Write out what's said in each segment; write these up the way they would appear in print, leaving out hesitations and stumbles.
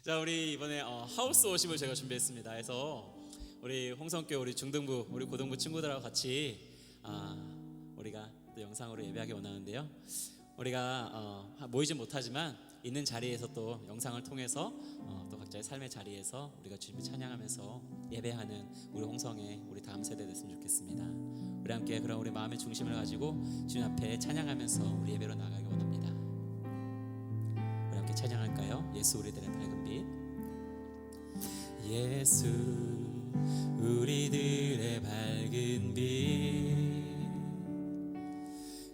자, 우리 이번에 하우스 워십을 제가 준비했습니다. 그래서 우리 홍성교 우리 중등부 우리 고등부 친구들하고 같이 우리가 또 영상으로 예배하기 원하는데요. 우리가 모이진 못하지만 있는 자리에서 또 영상을 통해서 또 각자의 삶의 자리에서 우리가 주님을 찬양하면서 예배하는 우리 홍성의 우리 다음 세대 됐으면 좋겠습니다. 우리 함께 그런 우리 마음의 중심을 가지고 주님 앞에 찬양하면서 우리 예배로 나가기 원합니다. 우리 함께 찬양할까요? 예수 우리들의 밝은 빛. 예수 우리들의 밝은 빛,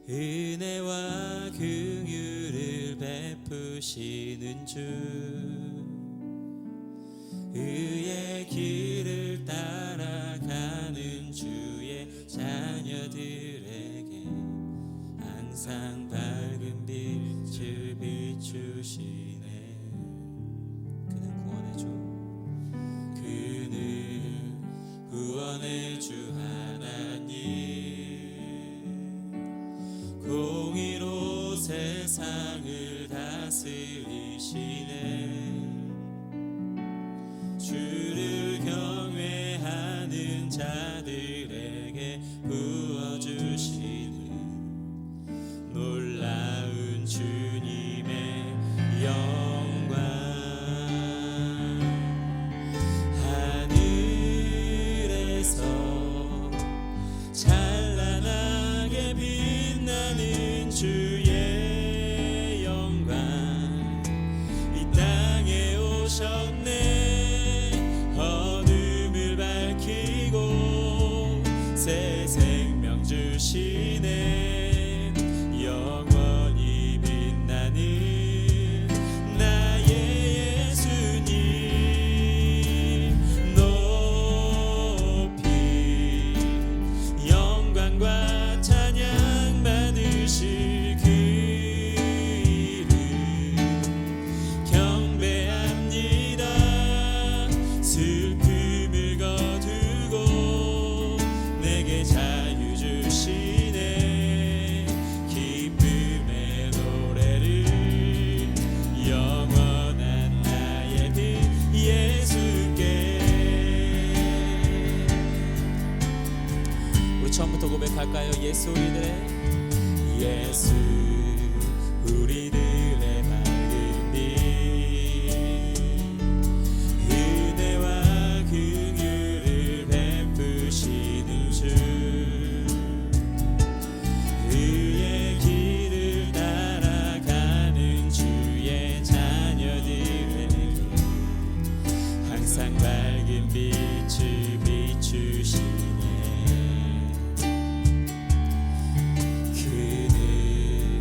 은혜와 긍휼을 베푸시는 주, 의의 길을 따라가는 주의 자녀들에게 항상 밝은 빛을 비추시네. 그는 구원의 주, 그는 구원의 주 하나님, 공의로 세상을 다스리시네. 주를 경외하는 자들에게 부어주시는 놀라운 주님의 영광. 하늘에서 찬란하게 빛나는 주의 영광, 이 땅에 오셨네. 어둠을 밝히고 새 생명 주시네. 영원히 빛나는 나의 예수님, 높이 영광과 찬양 받으실 그 이름 경배합니다. 슬픔을 거두고 내게 자유 주시네. 기쁨의 노래를 영원한 나의 빛 예수께. 우리 처음부터 고백할까요? 예수 우리들의, 예수 우리들의 밝은 빛, 은혜와 긍휼을 베푸시는 주, 의의 길을 따라가는 주의 자녀들에게 항상 밝은 빛을 비추시네. 그는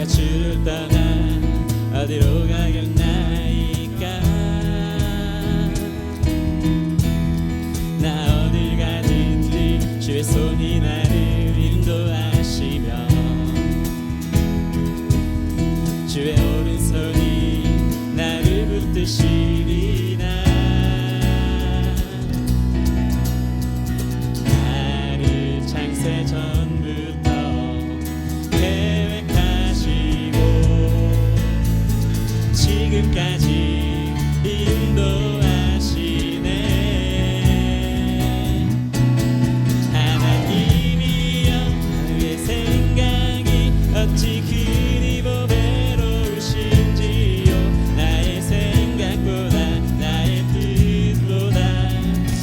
내가 주를 떠나 어디로 가겠나이까. 나 어딜 가든지 주의 손이 나를 인도하시며 주의 오른손이 나를 붙드시리라. 나를 창세 전부터 계획하시고 지금까지 인도하시네. 하나님이여 나의 생각이 어찌 그리 보배로우신지요. 나의 생각보다 나의 뜻보다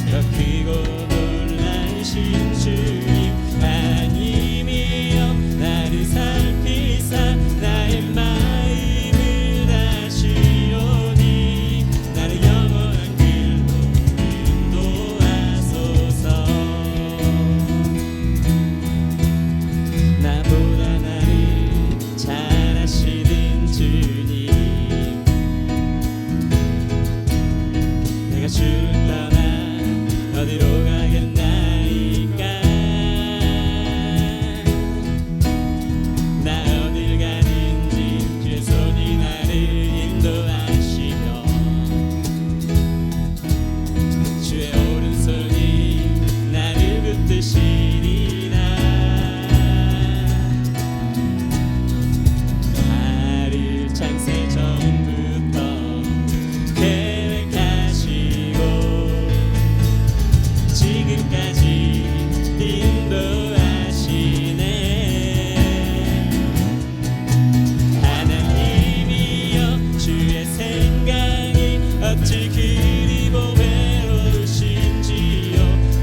더 크고 놀라신 주님. 하나님이여 나를 살피사 나의 마음을 다시오니 나를 영원한 길로 인도하소서. 나보다 나를 잘 아시는 주님. 내가 주를 떠나 어디로 가겠나이까. 나 어딜 가든지 주의 손이 나를 인도하시며 주의 오른손이 나를 붙드시리라. 나를 창세 전부터 계획하시고 지금까지 인도하시네. 하나님이여 주의 생각이 어찌 그리 보배로우신지요.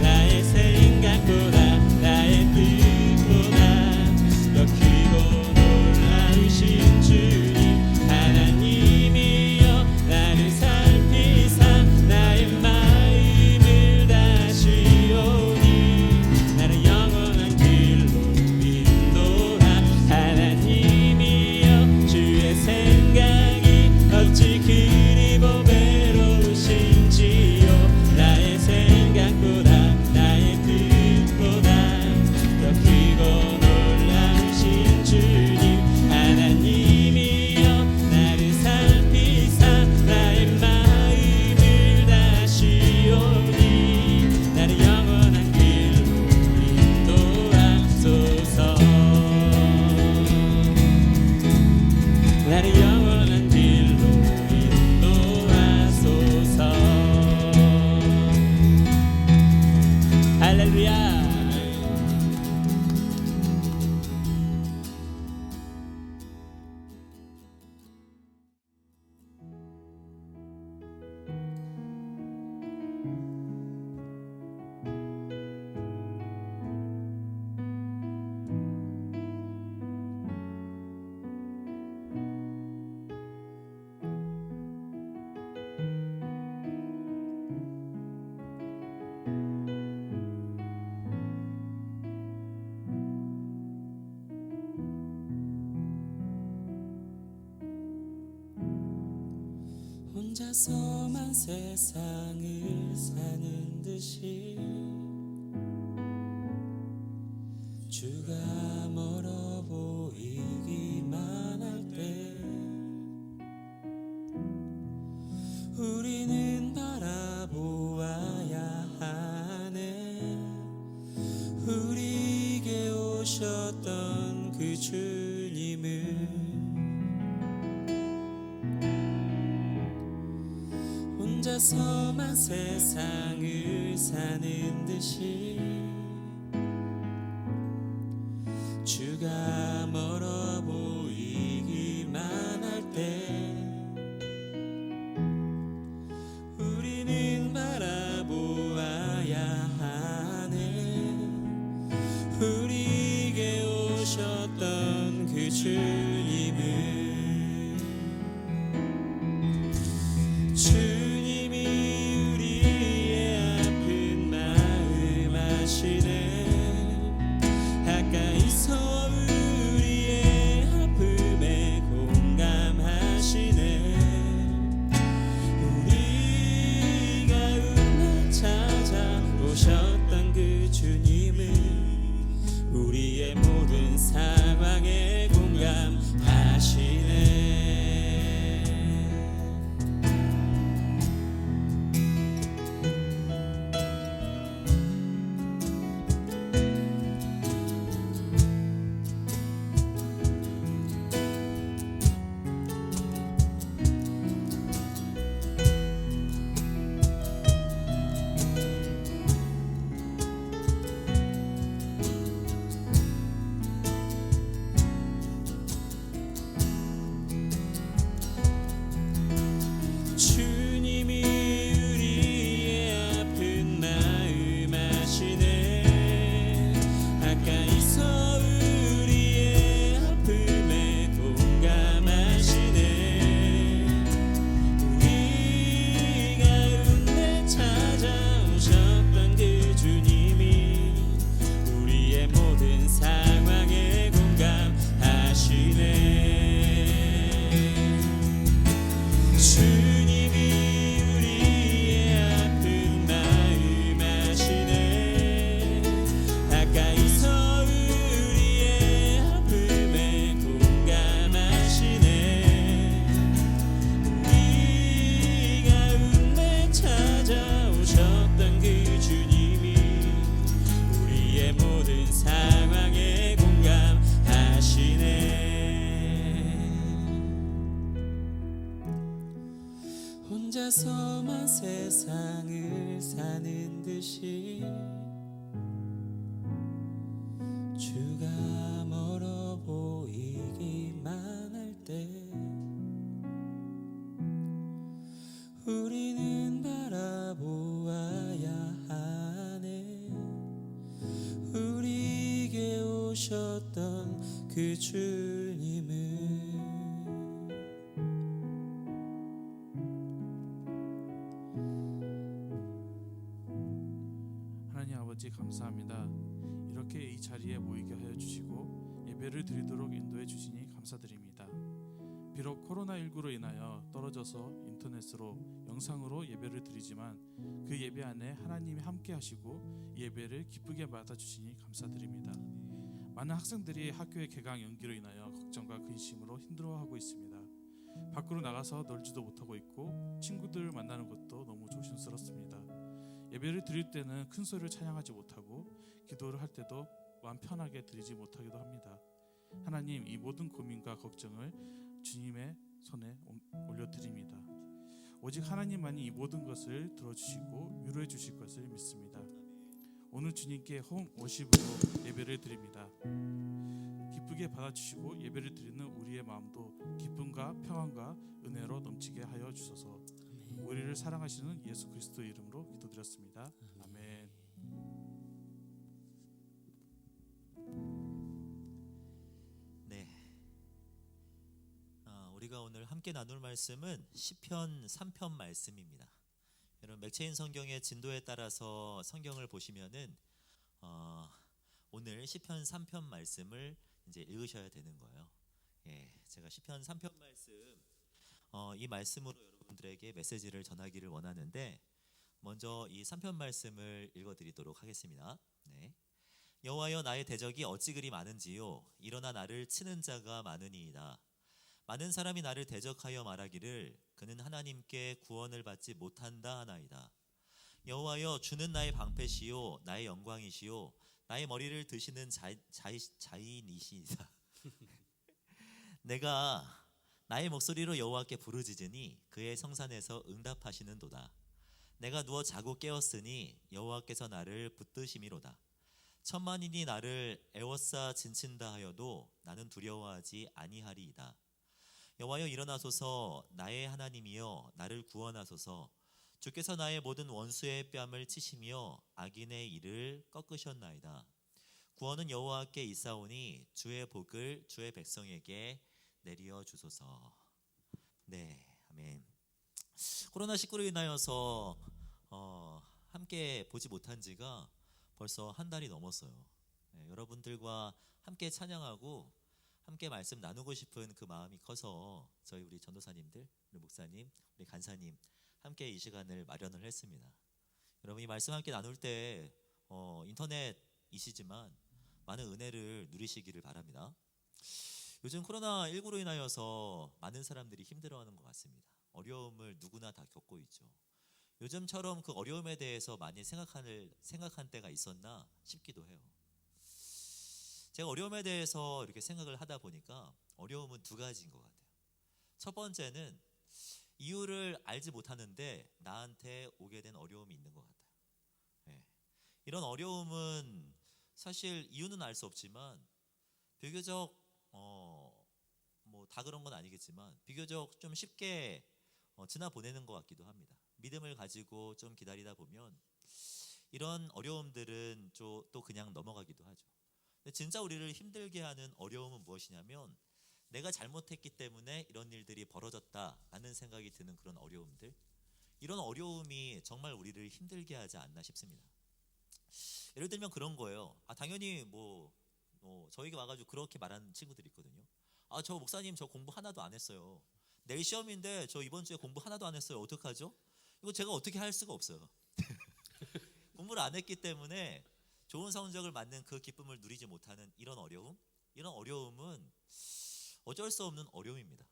나의 생각보다 나의 뜻보다 더 크고 놀라우신 주님. 하나님이여 나를 살피사 나의 마음을 다시오니 나를 영원한 길로 인도하. 하나님이여 주의 생각이 어찌 그리 보배로우신지요. 나의 생각보다 나의 뜻보다 더 크고 놀라우신 주님. 하나님이여 나를 살피사 나의 마음을 다시오니 나를 영원한 길로 인도하소서. 나를 영원한 길로 인도하소서. 할렐루야. 혼자서만 세상을 사는 듯이 주가 멀어 보이기만 할 때 우리는 바라보아야 하네. 우리에게 오셨던 그 주님을 혼자서만 세상을 사는 듯이 주가 멀어 보이기만 할 때 우리는 바라보아야 하네. 우리에게 오셨던 그 주님을. 주님이 우리의 아픈 마음 아시네. 가까이서 우리의 아픔에 혼자서만 세상을 사는 듯이 주가 멀어 보이기만 할 때 우리는 바라보아야 하네. 우리에게 오셨던 그 주님을. 하나님 아버지 감사합니다. 이렇게 이 자리에 모이게 하여 주시고 예배를 드리도록 인도해 주시니 감사드립니다. 비록 코로나19로 인하여 떨어져서 인터넷으로 영상으로 예배를 드리지만 그 예배 안에 하나님이 함께 하시고 이 예배를 기쁘게 받아주시니 감사드립니다. 많은 학생들이 학교의 개강 연기로 인하여 걱정과 근심으로 힘들어하고 있습니다. 밖으로 나가서 놀지도 못하고 있고 친구들 만나는 것도 너무 조심스럽습니다. 예배를 드릴 때는 큰 소리를 찬양하지 못하고 기도를 할 때도 마음 편하게 드리지 못하기도 합니다. 하나님, 이 모든 고민과 걱정을 주님의 손에 올려드립니다. 오직 하나님만이 이 모든 것을 들어주시고 위로해 주실 것을 믿습니다. 오늘 주님께 홈 워십으로 예배를 드립니다. 기쁘게 받아주시고 예배를 드리는 우리의 마음도 기쁨과 평안과 은혜로 넘치게 하여 주소서. 우리를 사랑하시는 예수 그리스도의 이름으로 기도드렸습니다. 아멘. 네, 우리가 오늘 함께 나눌 말씀은 시편 3편 말씀입니다. 여러분 맥체인 성경의 진도에 따라서 성경을 보시면은 오늘 시편 3편 말씀을 이제 읽으셔야 되는 거예요. 예, 제가 시편 3편 말씀 이 말씀으로 여러분들에게 메시지를 전하기를 원하는데 먼저 이 3편 말씀을 읽어드리도록 하겠습니다. 네. 여호와여 나의 대적이 어찌 그리 많은지요 일어나 나를 치는 자가 많으니이다. 많은 사람이 나를 대적하여 말하기를 그는 하나님께 구원을 받지 못한다 하나이다. 여호와여 주는 나의 방패시요 나의 영광이시요 나의 머리를 드시는 자인이시이다. 내가 나의 목소리로 여호와께 부르짖으니 그의 성산에서 응답하시는도다. 내가 누워 자고 깨었으니 여호와께서 나를 붙드심이로다. 천만인이 나를 애워싸 진친다 하여도 나는 두려워하지 아니하리이다. 여호와여 일어나소서 나의 하나님이여 나를 구원하소서. 주께서 나의 모든 원수의 뺨을 치시며 악인의 일을 꺾으셨나이다. 구원은 여호와께 있사오니 주의 복을 주의 백성에게 내리어 주소서. 네, 아멘. 코로나19로 인하여서 함께 보지 못한 지가 벌써 한 달이 넘었어요. 네, 여러분들과 함께 찬양하고 함께 말씀 나누고 싶은 그 마음이 커서 저희 우리 전도사님들, 우리 목사님, 우리 간사님 함께 이 시간을 마련을 했습니다. 여러분 이 말씀 함께 나눌 때 인터넷이시지만 많은 은혜를 누리시기를 바랍니다. 요즘 코로나19로 인하여서 많은 사람들이 힘들어하는 것 같습니다. 어려움을 누구나 다 겪고 있죠. 요즘처럼 그 어려움에 대해서 많이 생각한 때가 있었나 싶기도 해요. 제가 어려움에 대해서 이렇게 생각을 하다 보니까 어려움은 두 가지인 것 같아요. 첫 번째는 이유를 알지 못하는데 나한테 오게 된 어려움이 있는 것 같아요. 네. 이런 어려움은 사실 이유는 알 수 없지만 비교적 뭐 다 그런 건 아니겠지만 비교적 좀 쉽게 지나 보내는 것 같기도 합니다. 믿음을 가지고 좀 기다리다 보면 이런 어려움들은 또 그냥 넘어가기도 하죠. 근데 진짜 우리를 힘들게 하는 어려움은 무엇이냐면 내가 잘못했기 때문에 이런 일들이 벌어졌다라는 생각이 드는 그런 어려움들, 이런 어려움이 정말 우리를 힘들게 하지 않나 싶습니다. 예를 들면 그런 거예요. 당연히 저에게 와가지고 그렇게 말하는 친구들이 있거든요. 저 목사님 저 공부 하나도 안 했어요. 내일 시험인데 저 이번 주에 공부 하나도 안 했어요. 어떡하죠? 이거 제가 어떻게 할 수가 없어요. 공부를 안 했기 때문에 좋은 성적을 맞는 그 기쁨을 누리지 못하는 이런 어려움은 어쩔 수 없는 어려움입니다.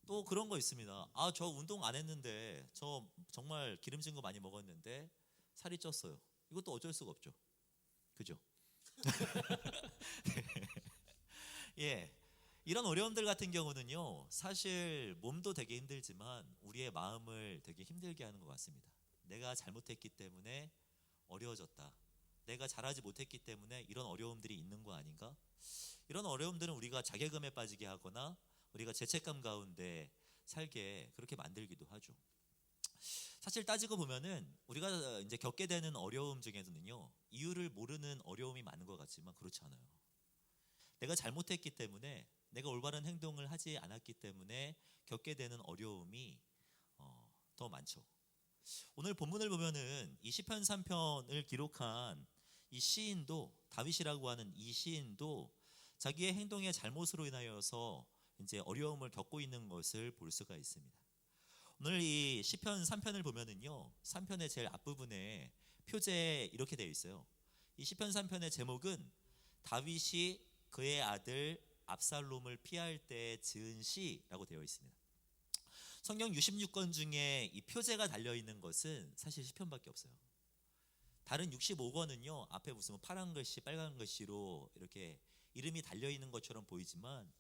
또 그런 거 있습니다. 저 운동 안 했는데 저 정말 기름진 거 많이 먹었는데 살이 쪘어요. 이것도 어쩔 수가 없죠. 그죠? 예. 이런 어려움들 같은 경우는요, 사실 몸도 되게 힘들지만 우리의 마음을 되게 힘들게 하는 것 같습니다. 내가 잘못했기 때문에 어려워졌다. 내가 잘하지 못했기 때문에 이런 어려움들이 있는 거 아닌가? 이런 어려움들은 우리가 자괴감에 빠지게 하거나 우리가 죄책감 가운데 살게 그렇게 만들기도 하죠. 사실 따지고 보면은 우리가 이제 겪게 되는 어려움 중에서는요, 이유를 모르는 어려움이 많은 것 같지만 그렇지 않아요. 내가 잘못했기 때문에, 내가 올바른 행동을 하지 않았기 때문에 겪게 되는 어려움이 더 많죠. 오늘 본문을 보면은 이 시편 3편을 기록한 이 시인도, 다윗이라고 하는 이 시인도 자기의 행동의 잘못으로 인하여서 이제 어려움을 겪고 있는 것을 볼 수가 있습니다. 오늘 이 시편 3편을 보면은요, 3편의 제일 앞부분에 표제에 이렇게 되어 있어요. 이 시편 3편의 제목은 다윗이 그의 아들 압살롬을 피할 때 지은 시라고 되어 있습니다. 성경 66권 중에 이 표제가 달려 있는 것은 사실 시편밖에 없어요. 다른 65권은요, 앞에 무슨 파란 글씨, 빨간 글씨로 이렇게 이름이 달려 있는 것처럼 보이지만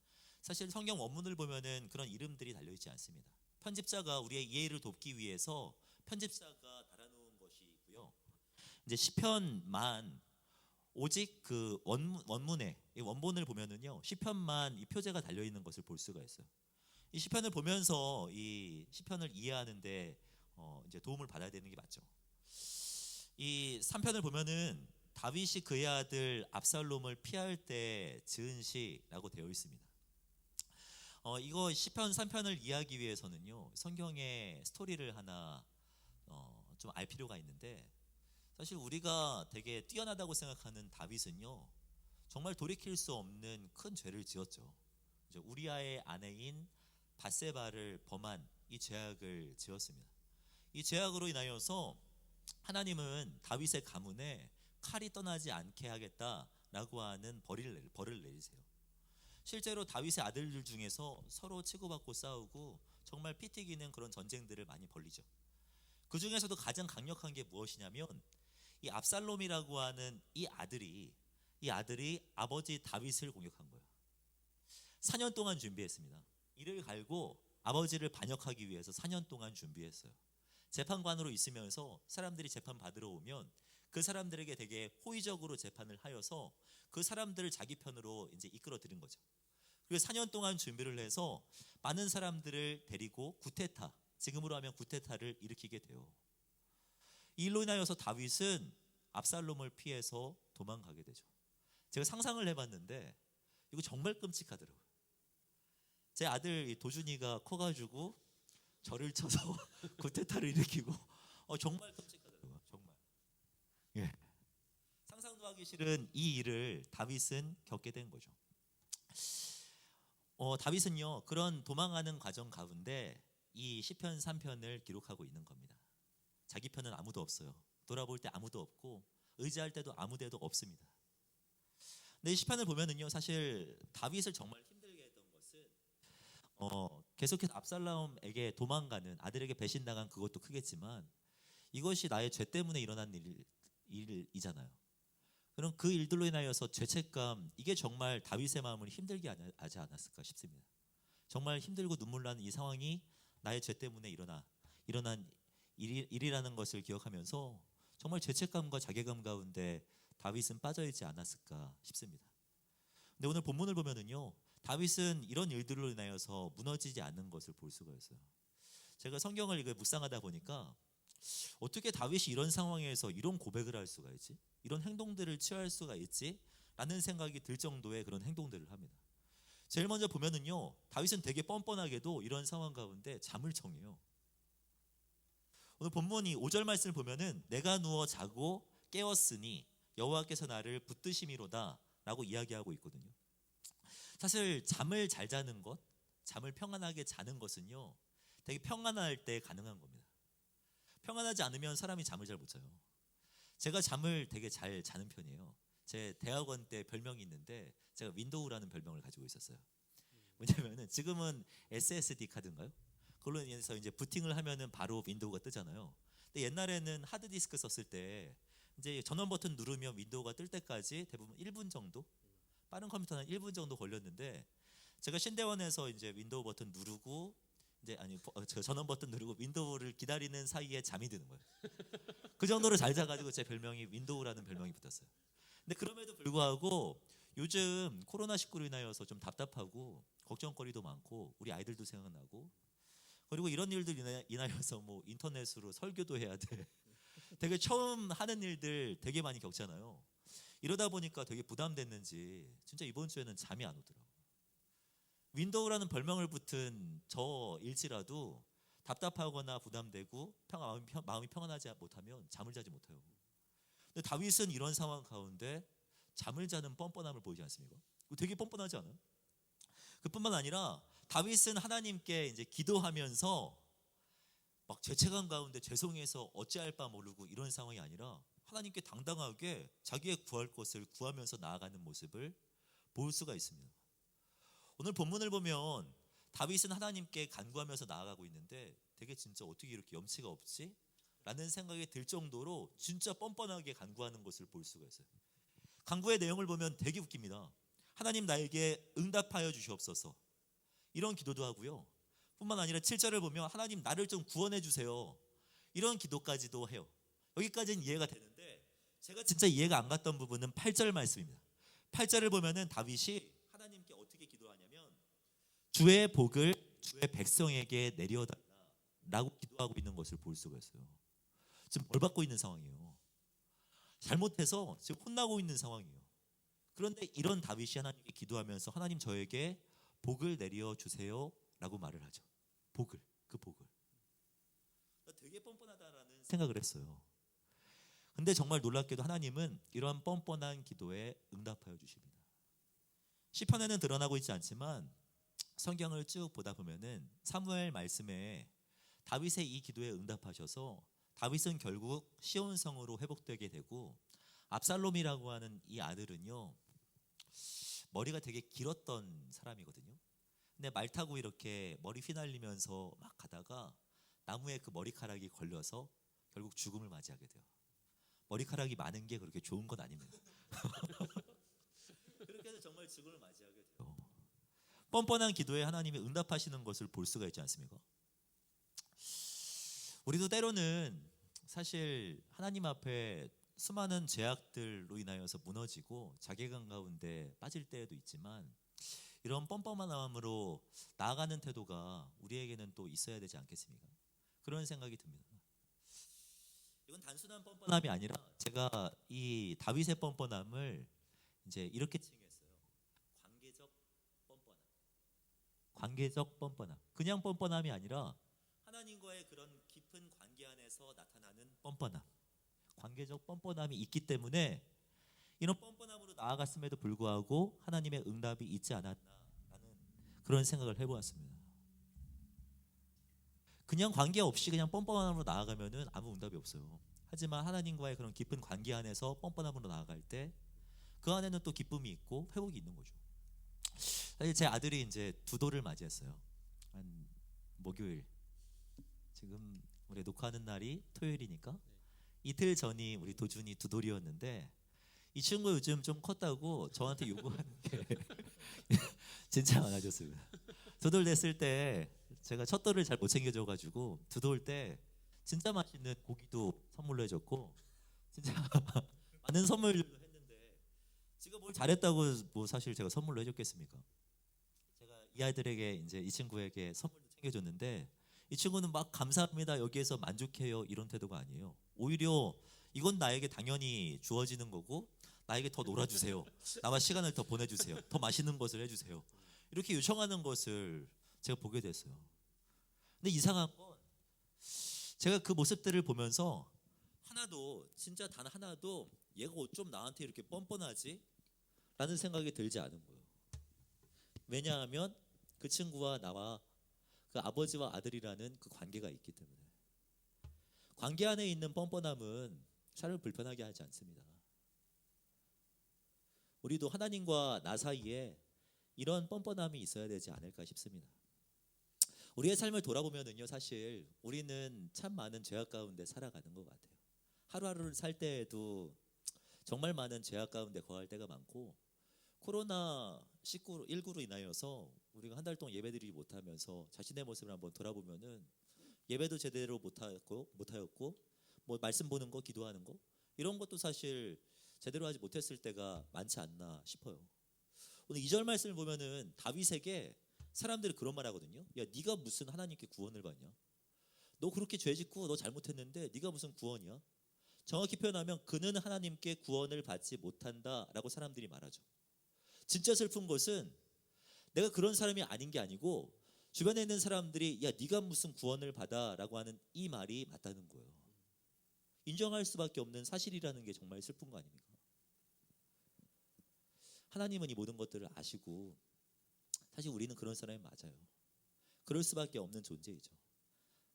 사실 성경 원문을 보면은 그런 이름들이 달려 있지 않습니다. 편집자가 우리의 이해를 돕기 위해서 편집자가 달아놓은 것이고요. 이제 시편만 오직 그 원문에 이 원본을 보면은요, 시편만 이 표제가 달려 있는 것을 볼 수가 있어요. 이 시편을 보면서 이 시편을 이해하는데 이제 도움을 받아야 되는 게 맞죠. 이 3편을 보면은 다윗이 그의 아들 압살롬을 피할 때 지은 시라고 되어 있습니다. 이거 시편 3편을 이해하기 위해서는요, 성경의 스토리를 하나 좀 알 필요가 있는데, 사실 우리가 되게 뛰어나다고 생각하는 다윗은요, 정말 돌이킬 수 없는 큰 죄를 지었죠. 이제 우리아의 아내인 밧세바를 범한 이 죄악을 지었습니다. 이 죄악으로 인하여서 하나님은 다윗의 가문에 칼이 떠나지 않게 하겠다라고 하는 벌을 내리세요. 실제로 다윗의 아들들 중에서 서로 치고받고 싸우고 정말 피 튀기는 그런 전쟁들을 많이 벌리죠. 그 중에서도 가장 강력한 게 무엇이냐면 이 압살롬이라고 하는 이 아들이 아버지 다윗을 공격한 거예요. 4년 동안 준비했습니다. 이를 갈고 아버지를 반역하기 위해서 4년 동안 준비했어요. 재판관으로 있으면서 사람들이 재판 받으러 오면 그 사람들에게 되게 호의적으로 재판을 하여서 그 사람들을 자기 편으로 이제 이끌어 들인 거죠. 그리고 4년 동안 준비를 해서 많은 사람들을 데리고 구테타, 지금으로 하면 구테타를 일으키게 돼요. 이 일로 인하여서 다윗은 압살롬을 피해서 도망가게 되죠. 제가 상상을 해봤는데 이거 정말 끔찍하더라고요. 제 아들 도준이가 커가지고 저를 쳐서 구테타를 일으키고 정말 끔찍하더라고요. 정말. 예. 상상도 하기 싫은 이 일을 다윗은 겪게 된 거죠. 다윗은요, 그런 도망가는 과정 가운데 이 시편 3편을 기록하고 있는 겁니다. 자기 편은 아무도 없어요. 돌아볼 때 아무도 없고 의지할 때도 아무 데도 없습니다. 근데 이 시편을 보면은요, 사실 다윗을 정말 힘들게 했던 것은 계속해서 압살롬에게 도망가는, 아들에게 배신당한 그것도 크겠지만 이것이 나의 죄 때문에 일어난 일이잖아요. 그럼 그 일들로 인하여서 죄책감, 이게 정말 다윗의 마음을 힘들게 하지 않았을까 싶습니다. 정말 힘들고 눈물 나는 이 상황이 나의 죄 때문에 일어난 일이라는 것을 기억하면서 정말 죄책감과 자괴감 가운데 다윗은 빠져있지 않았을까 싶습니다. 근데 오늘 본문을 보면은요, 다윗은 이런 일들로 인하여서 무너지지 않는 것을 볼 수가 있어요. 제가 성경을 묵상하다 보니까 어떻게 다윗이 이런 상황에서 이런 고백을 할 수가 있지? 이런 행동들을 취할 수가 있지? 라는 생각이 들 정도의 그런 행동들을 합니다. 제일 먼저 보면은요, 다윗은 되게 뻔뻔하게도 이런 상황 가운데 잠을 청해요. 오늘 본문이 5절 말씀을 보면은 내가 누워 자고 깨었으니 여호와께서 나를 붙드심이로다 라고 이야기하고 있거든요. 사실 잠을 잘 자는 것, 잠을 평안하게 자는 것은요, 되게 평안할 때 가능한 겁니다. 평안하지 않으면 사람이 잠을 잘 못 자요. 제가 잠을 되게 잘 자는 편이에요. 제 대학원 때 별명이 있는데 제가 윈도우라는 별명을 가지고 있었어요. 왜냐면은 지금은 SSD 카드인가요? 그걸로 인해서 이제 부팅을 하면은 바로 윈도우가 뜨잖아요. 근데 옛날에는 하드디스크 썼을 때 이제 전원 버튼 누르면 윈도우가 뜰 때까지 대부분 1분 정도, 빠른 컴퓨터는 1분 정도 걸렸는데 제가 신대원에서 이제 윈도우 버튼 누르고 저 전원 버튼 누르고 윈도우를 기다리는 사이에 잠이 드는 거예요. 그 정도로 잘 자가지고 제 별명이 윈도우라는 별명이 붙었어요. 근데 그럼에도 불구하고 요즘 코로나19로 인하여서 좀 답답하고 걱정거리도 많고 우리 아이들도 생각나고 그리고 이런 일들 인하여서 뭐 인터넷으로 설교도 해야 돼. 되게 처음 하는 일들 되게 많이 겪잖아요. 이러다 보니까 되게 부담됐는지 진짜 이번 주에는 잠이 안 오더라고요. 윈도우라는 별명을 붙은 저일지라도 답답하거나 부담되고 마음이 평안하지 못하면 잠을 자지 못해요. 근데 다윗은 이런 상황 가운데 잠을 자는 뻔뻔함을 보이지 않습니까? 되게 뻔뻔하지 않아요? 그뿐만 아니라 다윗은 하나님께 이제 기도하면서 막 죄책감 가운데 죄송해서 어찌할 바 모르고 이런 상황이 아니라 하나님께 당당하게 자기의 구할 것을 구하면서 나아가는 모습을 볼 수가 있습니다. 오늘 본문을 보면 다윗은 하나님께 간구하면서 나아가고 있는데 되게 진짜 어떻게 이렇게 염치가 없지? 라는 생각이 들 정도로 진짜 뻔뻔하게 간구하는 것을 볼 수가 있어요. 간구의 내용을 보면 되게 웃깁니다. 하나님 나에게 응답하여 주시옵소서 이런 기도도 하고요. 뿐만 아니라 7절을 보면 하나님 나를 좀 구원해 주세요 이런 기도까지도 해요. 여기까지는 이해가 되는데 제가 진짜 이해가 안 갔던 부분은 8절 말씀입니다. 8절을 보면은 다윗이 하나님께 어떻게 기도하냐면 주의 복을 주의 백성에게 내려달라라고 기도하고 있는 것을 볼 수가 있어요. 지금 벌 받고 있는 상황이에요. 잘못해서 지금 혼나고 있는 상황이에요. 그런데 이런 다윗이 하나님께 기도하면서 하나님 저에게 복을 내려 주세요 라고 말을 하죠. 그 복을. 되게 뻔뻔하다라는 생각을 했어요. 근데 정말 놀랍게도 하나님은 이러한 뻔뻔한 기도에 응답하여 주십니다. 시편에는 드러나고 있지 않지만 성경을 쭉 보다 보면은 사무엘 말씀에 다윗의 이 기도에 응답하셔서 다윗은 결국 시온성으로 회복되게 되고 압살롬이라고 하는 이 아들은요 머리가 되게 길었던 사람이거든요. 근데 말 타고 이렇게 머리 휘날리면서 막 가다가 나무에 그 머리카락이 걸려서 결국 죽음을 맞이하게 돼요. 머리카락이 많은 게 그렇게 좋은 건 아닙니다. 그렇게 해서 정말 죽음을 맞이하게 돼요. 뻔뻔한 기도에 하나님이 응답하시는 것을 볼 수가 있지 않습니까? 우리도 때로는 사실 하나님 앞에 수많은 제약들로 인하여서 무너지고 자괴감 가운데 빠질 때도 있지만 이런 뻔뻔한 마음으로 나아가는 태도가 우리에게는 또 있어야 되지 않겠습니까? 그런 생각이 듭니다. 이건 단순한 뻔뻔함이 아니라 제가 이 다윗의 뻔뻔함을 이제 이렇게 칭했어요. 관계적 뻔뻔함. 그냥 뻔뻔함이 아니라 하나님과의 그런 깊은 관계 안에서 나타나는 뻔뻔함. 관계적 뻔뻔함이 있기 때문에 이런 뻔뻔함으로 나아갔음에도 불구하고 하나님의 응답이 있지 않았나라는 그런 생각을 해보았습니다. 그냥 관계 없이 그냥 뻔뻔함으로 나아가면은 아무 응답이 없어요. 하지만 하나님과의 그런 깊은 관계 안에서 뻔뻔함으로 나아갈 때 그 안에는 또 기쁨이 있고 회복이 있는 거죠. 사실 제 아들이 이제 두돌을 맞이했어요. 한 목요일 지금 우리 녹화하는 날이 토요일이니까 이틀 전이 우리 도준이 두돌이었는데 이 친구 요즘 좀 컸다고 저한테 요구하는 게 진짜 많아졌습니다. 두돌 됐을 때 제가 첫 돌을 잘 못 챙겨줘가지고 두돌 때 진짜 맛있는 고기도 선물로 해줬고 진짜 많은 선물들도 했는데 지가 뭘 잘했다고 뭐 사실 제가 선물로 해줬겠습니까? 제가 이 아이들에게 이제 이 친구에게 선물도 챙겨줬는데 이 친구는 막 감사합니다 여기에서 만족해요 이런 태도가 아니에요. 오히려 이건 나에게 당연히 주어지는 거고 나에게 더 놀아주세요. 나와 시간을 더 보내주세요. 더 맛있는 것을 해주세요. 이렇게 요청하는 것을 제가 보게 됐어요. 근데 이상한 건 제가 그 모습들을 보면서 하나도 진짜 단 하나도 얘가 어쩜 나한테 이렇게 뻔뻔하지? 라는 생각이 들지 않은 거예요. 왜냐하면 그 친구와 나와 그 아버지와 아들이라는 그 관계가 있기 때문에. 관계 안에 있는 뻔뻔함은 삶을 불편하게 하지 않습니다. 우리도 하나님과 나 사이에 이런 뻔뻔함이 있어야 되지 않을까 싶습니다. 우리의 삶을 돌아보면은요, 사실 우리는 참 많은 죄악 가운데 살아가는 것 같아요. 하루하루를 살 때에도 정말 많은 죄악 가운데 거할 때가 많고 코로나19로 인하여서 우리가 한 달 동안 예배드리지 못하면서 자신의 모습을 한번 돌아보면은 예배도 제대로 못하였고 뭐 말씀 보는 거, 기도하는 거 이런 것도 사실 제대로 하지 못했을 때가 많지 않나 싶어요. 오늘 2절 말씀을 보면은 다윗에게 사람들이 그런 말 하거든요. 야, 네가 무슨 하나님께 구원을 받냐? 너 그렇게 죄 짓고 너 잘못했는데 네가 무슨 구원이야? 정확히 표현하면 그는 하나님께 구원을 받지 못한다라고 사람들이 말하죠. 진짜 슬픈 것은 내가 그런 사람이 아닌 게 아니고 주변에 있는 사람들이 야, 네가 무슨 구원을 받아라고 하는 이 말이 맞다는 거예요. 인정할 수밖에 없는 사실이라는 게 정말 슬픈 거 아닙니까? 하나님은 이 모든 것들을 아시고 사실 우리는 그런 사람이 맞아요. 그럴 수밖에 없는 존재이죠.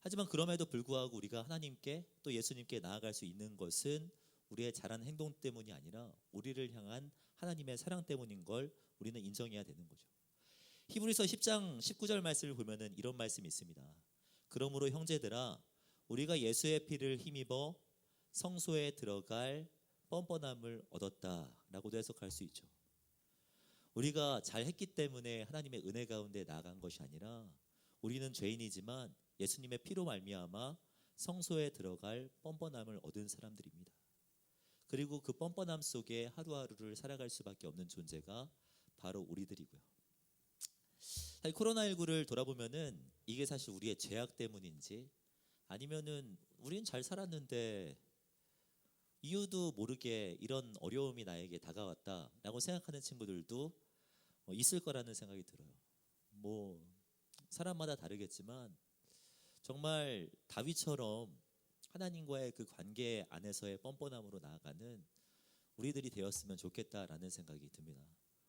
하지만 그럼에도 불구하고 우리가 하나님께 또 예수님께 나아갈 수 있는 것은 우리의 잘한 행동 때문이 아니라 우리를 향한 하나님의 사랑 때문인 걸 우리는 인정해야 되는 거죠. 히브리서 10장 19절 말씀을 보면은 이런 말씀이 있습니다. 그러므로 형제들아 우리가 예수의 피를 힘입어 성소에 들어갈 뻔뻔함을 얻었다라고도 해석할 수 있죠. 우리가 잘했기 때문에 하나님의 은혜 가운데 나아간 것이 아니라 우리는 죄인이지만 예수님의 피로 말미암아 성소에 들어갈 뻔뻔함을 얻은 사람들입니다. 그리고 그 뻔뻔함 속에 하루하루를 살아갈 수밖에 없는 존재가 바로 우리들이고요. 사실 코로나19를 돌아보면은 이게 사실 우리의 죄악 때문인지 아니면은 우리는 잘 살았는데 이유도 모르게 이런 어려움이 나에게 다가왔다라고 생각하는 친구들도 있을 거라는 생각이 들어요. 뭐 사람마다 다르겠지만 정말 다윗처럼 하나님과의 그 관계 안에서의 뻔뻔함으로 나아가는 우리들이 되었으면 좋겠다라는 생각이 듭니다.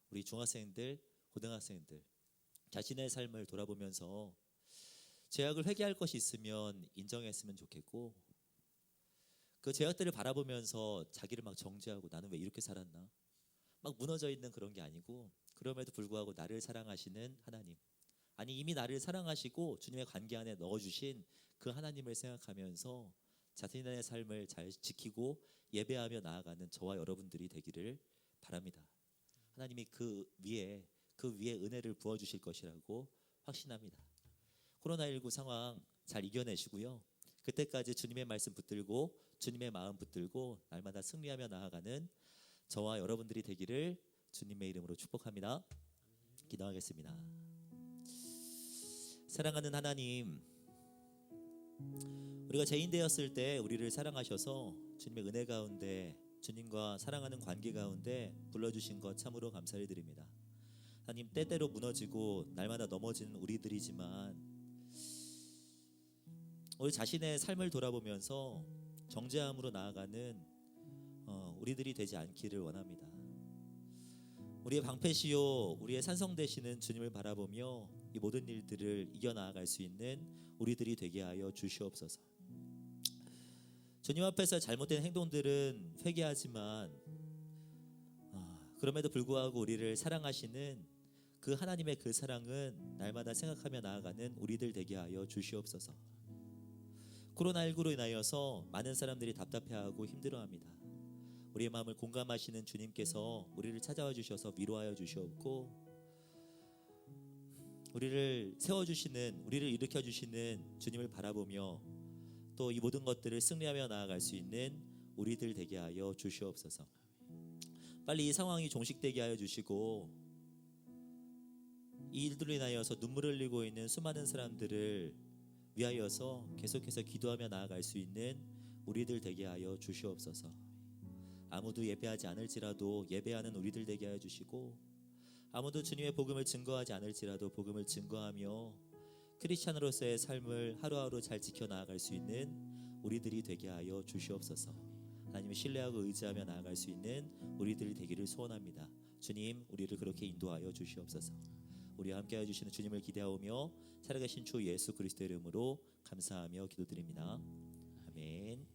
우리 중학생들, 고등학생들 자신의 삶을 돌아보면서 죄악을 회개할 것이 있으면 인정했으면 좋겠고 그 죄악들을 바라보면서 자기를 막 정죄하고 나는 왜 이렇게 살았나 막 무너져 있는 그런 게 아니고 그럼에도 불구하고 나를 사랑하시는 하나님 아니 이미 나를 사랑하시고 주님의 관계 안에 넣어주신 그 하나님을 생각하면서 자신의 삶을 잘 지키고 예배하며 나아가는 저와 여러분들이 되기를 바랍니다. 하나님이 그 위에 은혜를 부어주실 것이라고 확신합니다. 코로나19 상황 잘 이겨내시고요. 그때까지 주님의 말씀 붙들고 주님의 마음 붙들고 날마다 승리하며 나아가는 저와 여러분들이 되기를 주님의 이름으로 축복합니다. 기도하겠습니다. 사랑하는 하나님, 우리가 죄인 되었을 때 우리를 사랑하셔서 주님의 은혜 가운데 주님과 사랑하는 관계 가운데 불러주신 것 참으로 감사를 드립니다. 하나님, 때때로 무너지고 날마다 넘어지는 우리들이지만 우리 자신의 삶을 돌아보면서 정죄함으로 나아가는 우리들이 되지 않기를 원합니다. 우리의 방패시요 우리의 산성 되시는 주님을 바라보며 이 모든 일들을 이겨나아갈 수 있는 우리들이 되게 하여 주시옵소서. 주님 앞에서 잘못된 행동들은 회개하지만 그럼에도 불구하고 우리를 사랑하시는 그 하나님의 그 사랑은 날마다 생각하며 나아가는 우리들 되게 하여 주시옵소서. 코로나19로 인하여서 많은 사람들이 답답해하고 힘들어합니다. 우리의 마음을 공감하시는 주님께서 우리를 찾아와 주셔서 위로하여 주시옵고 우리를 세워주시는 우리를 일으켜주시는 주님을 바라보며 또 이 모든 것들을 승리하며 나아갈 수 있는 우리들 되게 하여 주시옵소서. 빨리 이 상황이 종식되게 하여 주시고 이 일들로 인하여서 눈물을 흘리고 있는 수많은 사람들을 위하여서 계속해서 기도하며 나아갈 수 있는 우리들 되게 하여 주시옵소서. 아무도 예배하지 않을지라도 예배하는 우리들 되게 하여 주시고 아무도 주님의 복음을 증거하지 않을지라도 복음을 증거하며 크리스찬으로서의 삶을 하루하루 잘 지켜나갈 수 있는 우리들이 되게 하여 주시옵소서. 하나님을 신뢰하고 의지하며 나아갈 수 있는 우리들이 되기를 소원합니다. 주님, 우리를 그렇게 인도하여 주시옵소서. 우리와 함께해 주시는 주님을 기대하오며 살아계신 주 예수 그리스도의 이름으로 감사하며 기도드립니다. 아멘.